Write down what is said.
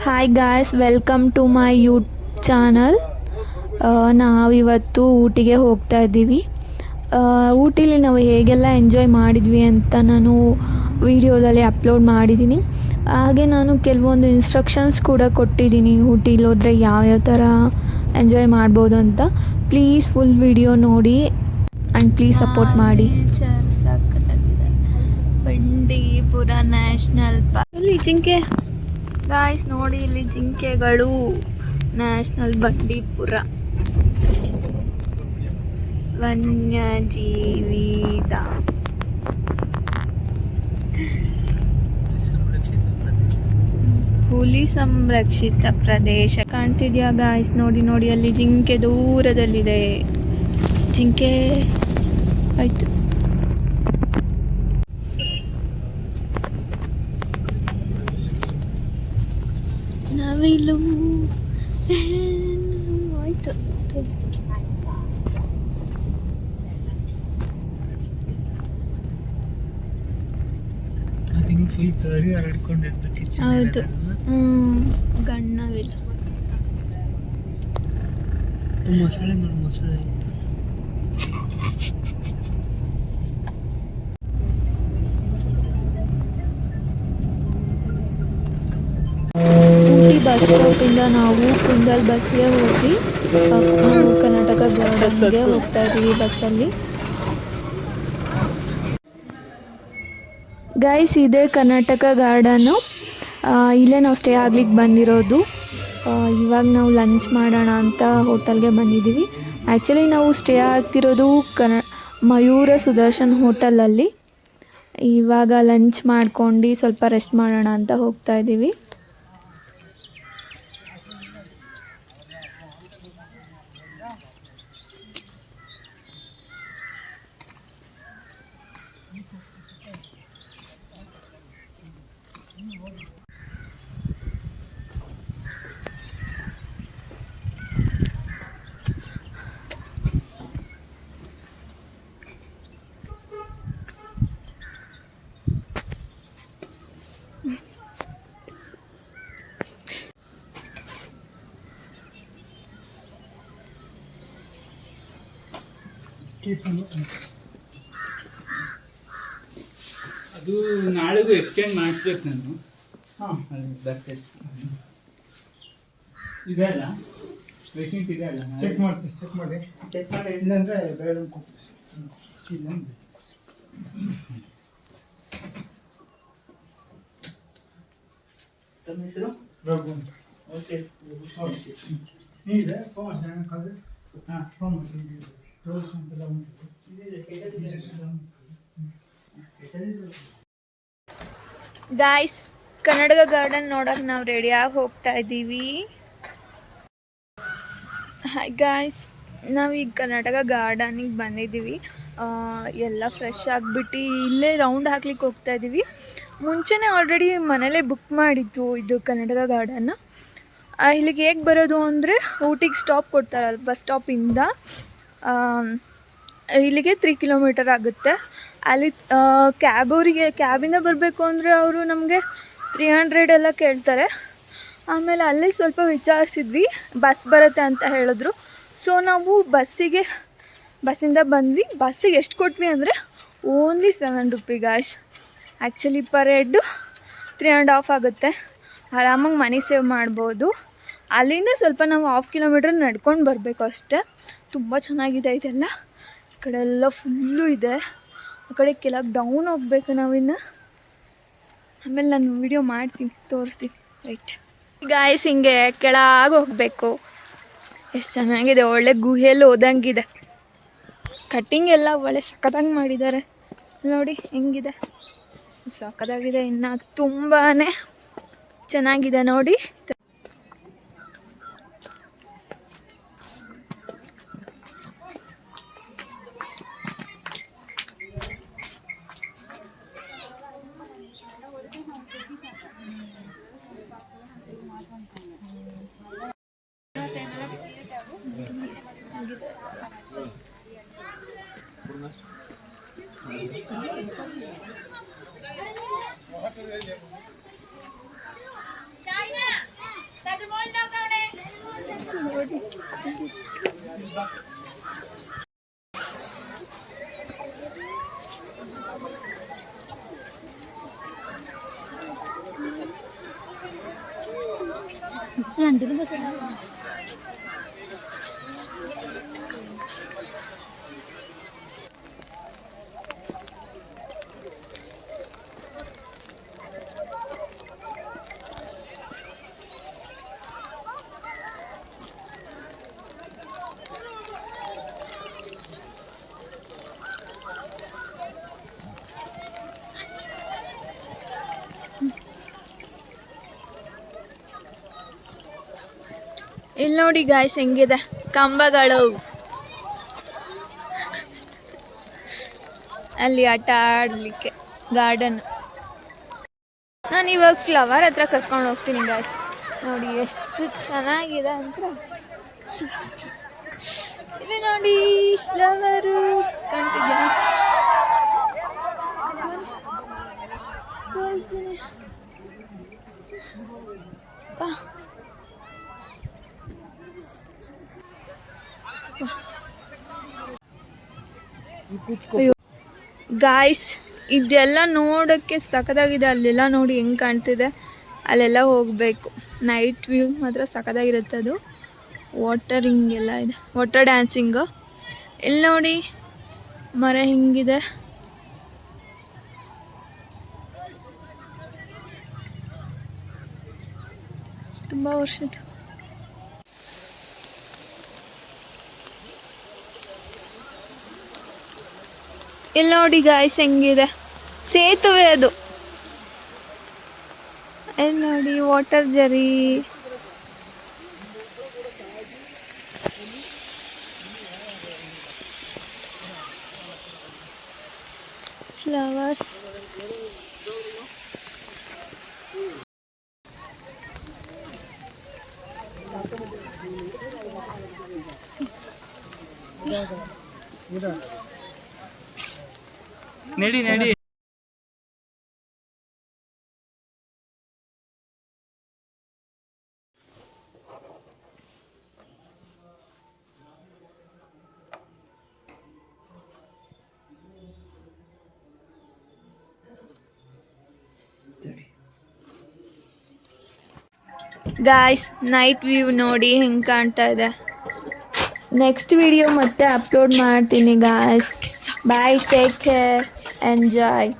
Hi guys, welcome to my YouTube channel. ನಾವಿವತ್ತು ಊಟಿಗೆ ಹೋಗ್ತಾ ಇದ್ದೀವಿ. ಊಟಿಲಿ ನಾವು ಹೇಗೆಲ್ಲ ಎಂಜಾಯ್ ಮಾಡಿದ್ವಿ ಅಂತ ನಾನು ವಿಡಿಯೋದಲ್ಲಿ ಅಪ್ಲೋಡ್ ಮಾಡಿದ್ದೀನಿ. ಹಾಗೆ ನಾನು ಕೆಲವೊಂದು ಇನ್ಸ್ಟ್ರಕ್ಷನ್ಸ್ ಕೂಡ ಕೊಟ್ಟಿದ್ದೀನಿ, ಊಟಿಲಿ ಹೋದರೆ ಯಾವ್ಯಾವ ಥರ ಎಂಜಾಯ್ ಮಾಡ್ಬೋದು ಅಂತ. ಪ್ಲೀಸ್ ಫುಲ್ ವಿಡಿಯೋ ನೋಡಿ ಆ್ಯಂಡ್ ಪ್ಲೀಸ್ ಸಪೋರ್ಟ್ ಮಾಡಿ. ಸಕ್ಕತ್ತಾಗಿದೆ ಬಂಡೀಪುರ ನ್ಯಾಷನಲ್ ಪಾರ್ಕ್. ಇಲ್ಲಿ ಜಿಂಕೆ ಗಾಯ್ಸ್ ನೋಡಿ, ಇಲ್ಲಿ ಜಿಂಕೆಗಳು. ನ್ಯಾಷನಲ್ ಬಂಡೀಪುರ ವನ್ಯಜೀವಿ ಹುಲಿ ಸಂರಕ್ಷಿತ ಪ್ರದೇಶ ಕಾಣ್ತಿದ್ಯಾ ಗಾಯ್ಸ್? ನೋಡಿ ಅಲ್ಲಿ ಜಿಂಕೆ ದೂರದಲ್ಲಿದೆ. ಜಿಂಕೆ ಆಯ್ತು. ನವಿಲು ಆಯ್ತು. ಹೌದು, ಗಣ್ಣವಿಲ್ಲ. ಮೊಸಳೆ ನೋಡಿ, ಮೊಸಳೆ. ಊಟಿ ಬಸ್ ಸ್ಟಾಪಿಂದ ನಾವು ಕುಂದಲ್ ಬಸ್ಗೆ ಹೋಗಿ ಕರ್ನಾಟಕ ಗಾರ್ಡನ್ಗೆ ಹೋಗ್ತಾ ಇದ್ದೀವಿ ಬಸ್ಸಲ್ಲಿ. ಗೈಸ್, ಇದೇ ಕರ್ನಾಟಕ ಗಾರ್ಡನ್ನು. ಇಲ್ಲೇ ನಾವು ಸ್ಟೇ ಆಗ್ಲಿಕ್ಕೆ ಬಂದಿರೋದು. ಇವಾಗ ನಾವು ಲಂಚ್ ಮಾಡೋಣ ಅಂತ ಹೋಟೆಲ್ಗೆ ಬಂದಿದ್ದೀವಿ. ಆ್ಯಕ್ಚುಲಿ ನಾವು ಸ್ಟೇ ಆಗ್ತಿರೋದು ಮಯೂರ ಸುದರ್ಶನ್ ಹೋಟೆಲಲ್ಲಿ. ಇವಾಗ ಲಂಚ್ ಮಾಡ್ಕೊಂಡು ಸ್ವಲ್ಪ ರೆಸ್ಟ್ ಮಾಡೋಣ ಅಂತ ಹೋಗ್ತಾ ಇದ್ದೀವಿ. ಅದು ನಾಳೆಗೂ ಎಕ್ಸ್ಟೆಂಡ್ ಮಾಡಿಸ್ಬೇಕು ನಾನು. ಬರ್ತೈತೆ ಇದೆ ಅಲ್ಲ, ಪೇಷಂಟ್ ಇದೆ ಅಲ್ಲ, ಚೆಕ್ ಮಾಡಿ ಇಲ್ಲಾಂದ್ರೆ ಬೇರೆ ಇಲ್ಲ. ತಮ್ಮ ಹೆಸರು? ರಘು. ಓಕೆ, ಇದೆ ಫೋನ್ ಹಾಂ ಫೋನ್ ಗಾಯ್ಸ್, ಕರ್ನಾಟಕ ಗಾರ್ಡನ್ ನೋಡೋಕೆ ನಾವು ರೆಡಿಯಾಗಿ ಹೋಗ್ತಾ ಇದ್ದೀವಿ. ಹಾಯ್ ಗಾಯ್ಸ್, ನಾವೀಗ ಕರ್ನಾಟಕ ಗಾರ್ಡನಿಗೆ ಬಂದಿದ್ದೀವಿ. ಎಲ್ಲ ಫ್ರೆಶ್ ಆಗಿಬಿಟ್ಟು ಇಲ್ಲೇ ರೌಂಡ್ ಹಾಕ್ಲಿಕ್ಕೆ ಹೋಗ್ತಾ ಇದ್ದೀವಿ. ಮುಂಚೆನೇ ಆಲ್ರೆಡಿ ಮನೇಲೇ ಬುಕ್ ಮಾಡಿದ್ದು ಇದು ಕರ್ನಾಟಕ ಗಾರ್ಡನ್ನ. ಇಲ್ಲಿಗೆ ಹೇಗೆ ಬರೋದು ಅಂದರೆ, ಊಟಿಗೆ ಸ್ಟಾಪ್ ಕೊಡ್ತಾರಲ್ಲ ಬಸ್ ಸ್ಟಾಪಿಂದ ಇಲ್ಲಿಗೆ 3 ಕಿಲೋಮೀಟರ್ ಆಗುತ್ತೆ. ಅಲ್ಲಿ ಕ್ಯಾಬಿಂದ ಬರಬೇಕು ಅಂದರೆ ಅವರು ನಮಗೆ 300 ಎಲ್ಲ ಕೇಳ್ತಾರೆ. ಆಮೇಲೆ ಅಲ್ಲಿ ಸ್ವಲ್ಪ ವಿಚಾರಿಸಿದ್ವಿ, ಬಸ್ ಬರುತ್ತೆ ಅಂತ ಹೇಳಿದ್ರು. ಸೊ ನಾವು ಬಸ್ಸಿಂದ ಬಂದ್ವಿ. ಬಸ್ಸಿಗೆ ಎಷ್ಟು ಕೊಟ್ವಿ ಅಂದರೆ only 7 rupee guys. Actually per head 3.5 ಆಗುತ್ತೆ. ಆರಾಮಾಗಿ ಮನಿ ಸೇವ್ ಮಾಡ್ಬೋದು. ಅಲ್ಲಿಂದ ಸ್ವಲ್ಪ ನಾವು 1/2 ಕಿಲೋಮೀಟರ್ ನಡ್ಕೊಂಡು ಬರಬೇಕು ಅಷ್ಟೇ. ತುಂಬ ಚೆನ್ನಾಗಿದೆ ಇದೆಲ್ಲ. ಈ ಕಡೆ ಎಲ್ಲ ಫುಲ್ಲು ಇದೆ. ಆ ಕಡೆ ಕೆಳಗೆ ಡೌನ್ ಹೋಗ್ಬೇಕು ನಾವಿನ್ನು. ಆಮೇಲೆ ನಾನು ವಿಡಿಯೋ ಮಾಡ್ತೀನಿ, ತೋರಿಸ್ತೀನಿ. ರೈಟ್ ಗಾಯ್ಸ್, ಹಿಂಗೆ ಕೆಳಗೆ ಹೋಗಬೇಕು. ಎಷ್ಟು ಚೆನ್ನಾಗಿದೆ, ಒಳ್ಳೆ ಗುಹೆಯಲ್ಲಿ ಹೋದಂಗಿದೆ. ಕಟ್ಟಿಂಗ್ ಎಲ್ಲ ಒಳ್ಳೆ ಸಕ್ಕತ್ತಾಗಿ ಮಾಡಿದ್ದಾರೆ ನೋಡಿ, ಹೆಂಗಿದೆ ಸಕ್ಕತ್ತಾಗಿದೆ. ಇನ್ನು ತುಂಬಾ ಚೆನ್ನಾಗಿದೆ ನೋಡಿ. ಇಲ್ಲಿ ನೋಡಿ ಗಾಯ್ಸ್ ಹೆಂಗಿದೆ ಕಂಬಗಳು. ಅಲ್ಲಿ ಆಟ ಆಡಲಿಕ್ಕೆ ಗಾರ್ಡನ್. ನಾನು ಇವಾಗ ಫ್ಲವರ್ ಹತ್ರ ಕರ್ಕೊಂಡು ಹೋಗ್ತೀನಿ ಗಾಯ್ಸ್. ನೋಡಿ ಎಷ್ಟು ಚೆನ್ನಾಗಿದೆ ಅಂತ. ಇಲ್ಲಿ ನೋಡಿ ಫ್ಲವರು ಕಾಣ್ತಿದ್ಯಾ? ತೋರಿಸ್ತೀನಿ. ಗಾಯ್ಸ್ ಇದೆಲ್ಲ ನೋಡೋಕ್ಕೆ ಸಖತ್ತಾಗಿದೆ. ಅಲ್ಲೆಲ್ಲ ನೋಡಿ ಹೆಂಗೆ ಕಾಣ್ತಿದೆ, ಅಲ್ಲೆಲ್ಲ ಹೋಗಬೇಕು. ನೈಟ್ ವ್ಯೂ ಮಾತ್ರ ಸಖತ್ತಾಗಿರುತ್ತೆ. ಅದು ವಾಟರ್ ಹಿಂಗೆಲ್ಲ ಇದೆ, ವಾಟರ್ ಡ್ಯಾನ್ಸಿಂಗು. ಇಲ್ಲಿ ನೋಡಿ ಮರ ಹಿಂಗಿದೆ. ತುಂಬ ವರ್ಷದ. ಇಲ್ಲಿ ನೋಡಿ ಗಾಯ್ಸ್ ಹೆಂಗಿದೆ ಸೇತುವೆ ಅದು. ಇಲ್ಲಿ ನೋಡಿ ವಾಟರ್ ಜರಿ. ಫ್ಲವರ್ಸ್. ನಡಿ ನಡಿ. ಗಾಯ್ಸ್ ನೈಟ್ ವ್ಯೂ ನೋಡಿ ಹೆಂಗೆ ಕಾಣ್ತಾ ಇದೆ. ನೆಕ್ಸ್ಟ್ ವಿಡಿಯೋ ಮತ್ತೆ ಅಪ್ಲೋಡ್ ಮಾಡ್ತೀನಿ ಗಾಯ್ಸ್. ಬಾಯ್, ಟೇಕ್ ಕೇರ್, ಎಂಜಾಯ್.